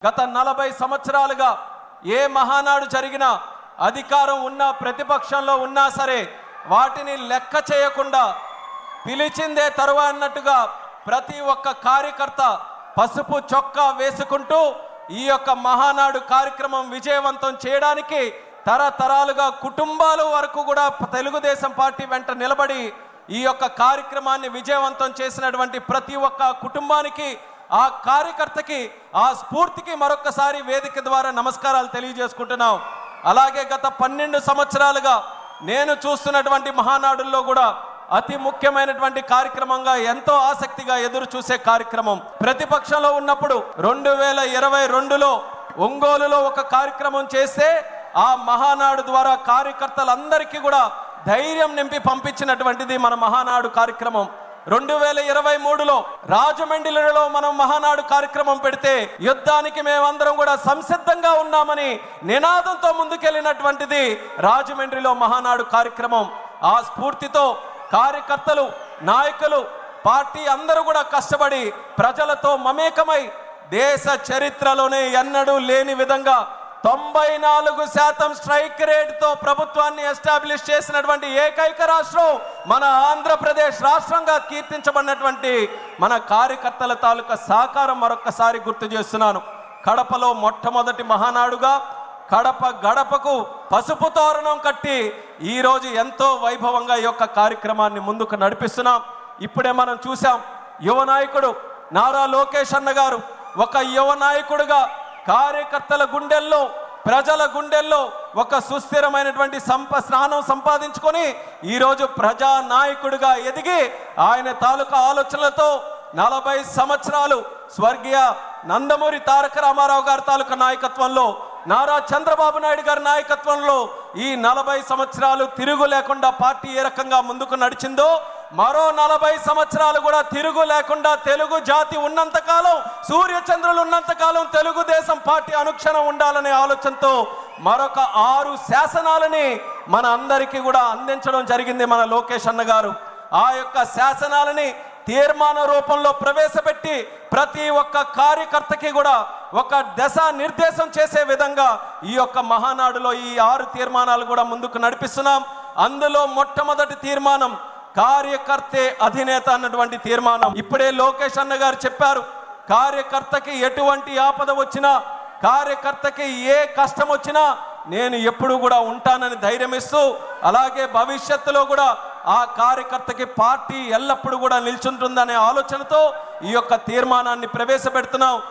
గత 40 సంవత్సరాలుగా ఏ మహానాడు జరిగినా అధికారం ఉన్నా ప్రతిపక్షంలో ఉన్నా సరే వాటిని లెక్క చేయకుండా పిలిచిందే తరువా అన్నట్టుగా ప్రతి ఒక్క కార్యకర్త పసుపు చొక్కా వేసుకుంటూ ఈ యొక్క మహానాడు కార్యక్రమం విజయవంతం చేయడానికి తరతరాలుగా కుటుంబాల వరకు కూడా తెలుగుదేశం పార్టీ వెంట నిలబడి ఈ యొక్క కార్యక్రమాన్ని విజయవంతం చేసినటువంటి ప్రతి ఒక్క కుటుంబానికి ఆ కార్యకర్తకి ఆ స్ఫూర్తికి మరొకసారి వేదిక ద్వారా నమస్కారాలు తెలియజేసుకుంటున్నాం। అలాగే గత 12 సంవత్సరాలుగా నేను చూస్తున్నటువంటి మహానాడుల్లో కూడా అతి ముఖ్యమైనటువంటి కార్యక్రమంగా ఎంతో ఆసక్తిగా ఎదురు చూసే కార్యక్రమం ప్రతిపక్షంలో ఉన్నప్పుడు 2022లో ఒంగోలులో ఒక కార్యక్రమం చేస్తే ఆ మహానాడు ద్వారా కార్యకర్తలందరికీ కూడా ధైర్యం నింపి పంపించినటువంటిది మన మహానాడు కార్యక్రమం। 2023లో రాజమండ్రిలో మనం మహానాడు కార్యక్రమం పెడితే యుద్ధానికి మేమందరం కూడా సంసిద్ధంగా ఉన్నామని నినాదంతో ముందుకెళ్ళినటువంటిది రాజమండ్రిలో మహానాడు కార్యక్రమం। ఆ స్ఫూర్తితో కార్యకర్తలు నాయకులు పార్టీ అందరూ కూడా కష్టపడి ప్రజలతో మమేకమై దేశ చరిత్రలోనే ఎన్నడూ లేని విధంగా 94% స్ట్రైక్ రేట్తో ప్రభుత్వాన్ని ఎస్టాబ్లిష్ చేసినటువంటి ఏకైక రాష్ట్రం మన ఆంధ్రప్రదేశ్ రాష్ట్రంగా కీర్తించబడినటువంటి మన కార్యకర్తల తాలూకా సహకారం మరొకసారి గుర్తు చేస్తున్నాను। కడపలో మొట్టమొదటి మహానాడుగా కడప గడపకు పసుపు తోరణం కట్టి ఈరోజు ఎంతో వైభవంగా ఈ యొక్క కార్యక్రమాన్ని ముందుకు నడిపిస్తున్నాం। ఇప్పుడే మనం చూసాం యువ నాయకుడు నారా లోకేష్ అన్న గారు ఒక యువ నాయకుడుగా కార్యకర్తల గుండెల్లో ప్రజల గుండెల్లో ఒక సుస్థిరమైనటువంటి స్థానం సంపాదించుకొని ఈరోజు ప్రజా నాయకుడిగా ఎదిగి ఆయన తాలూకా ఆలోచనలతో 40 సంవత్సరాలు స్వర్గీయ నందమూరి తారక రామారావు గారి తాలూకా నాయకత్వంలో నారా చంద్రబాబు నాయుడు గారి నాయకత్వంలో ఈ 40 సంవత్సరాలు తిరుగు లేకుండా పార్టీ ఏ రకంగా ముందుకు నడిచిందో మరో 40 సంవత్సరాలు కూడా తిరుగు లేకుండా తెలుగు జాతి ఉన్నంతకాలం సూర్యచంద్రులు ఉన్నంతకాలం తెలుగుదేశం పార్టీ అనుక్షణం ఉండాలనే ఆలోచనతో మరొక 6 శాసనాలని మన అందరికీ కూడా అందించడం జరిగింది మన లోకేష్ అన్న గారు। ఆ యొక్క శాసనాలని తీర్మాన రూపంలో ప్రవేశపెట్టి ప్రతి ఒక్క కార్యకర్తకి కూడా ఒక దశ నిర్దేశం చేసే విధంగా ఈ యొక్క మహానాడులో ఈ 6 తీర్మానాలు కూడా ముందుకు నడిపిస్తున్నాం। అందులో మొట్టమొదటి తీర్మానం కార్యకర్తే అధినేత అన్నటువంటి తీర్మానం। ఇప్పుడే లోకేష్ అన్న గారు చెప్పారు, కార్యకర్తకి ఎటువంటి ఆపద వచ్చినా కార్యకర్తకి ఏ కష్టం వచ్చినా నేను ఎప్పుడు కూడా ఉంటానని ధైర్యం ఇస్తూ అలాగే భవిష్యత్తులో కూడా ఆ కార్యకర్తకి పార్టీ ఎల్లప్పుడూ కూడా నిల్చుంటుందనే ఆలోచనతో ఈ యొక్క తీర్మానాన్ని ప్రవేశపెడుతున్నాం।